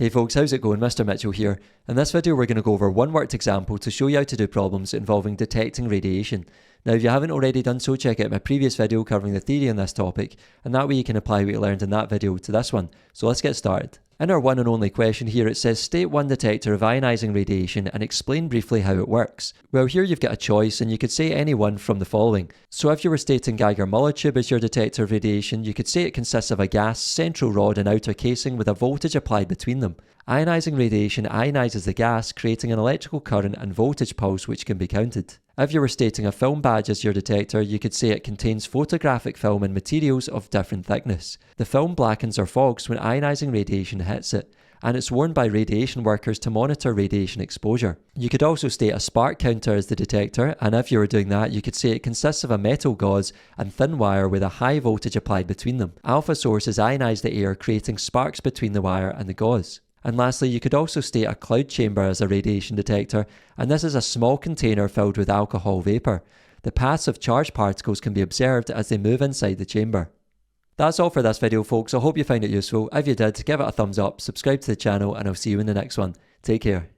Hey folks, how's it going? Mr. Mitchell here. In this video we're going to go over one worked example to show you how to do problems involving detecting radiation. Now if you haven't already done so, check out my previous video covering the theory on this topic, and that way you can apply what you learned in that video to this one. So let's get started. In our one and only question here it says state one detector of ionising radiation and explain briefly how it works. Well, here you've got a choice and you could say any one from the following. So if you were stating Geiger-Müller tube as your detector of radiation, you could say it consists of a gas, central rod and outer casing with a voltage applied between them. Ionising radiation ionises the gas, creating an electrical current and voltage pulse which can be counted. If you were stating a film badge as your detector, you could say it contains photographic film and materials of different thickness. The film blackens or fogs when ionising radiation hits it, and it's worn by radiation workers to monitor radiation exposure. You could also state a spark counter as the detector, and if you were doing that, you could say it consists of a metal gauze and thin wire with a high voltage applied between them. Alpha sources ionise the air, creating sparks between the wire and the gauze. And lastly, you could also state a cloud chamber as a radiation detector, and this is a small container filled with alcohol vapour. The paths of charged particles can be observed as they move inside the chamber. That's all for this video folks, I hope you found it useful. If you did, give it a thumbs up, subscribe to the channel, and I'll see you in the next one. Take care.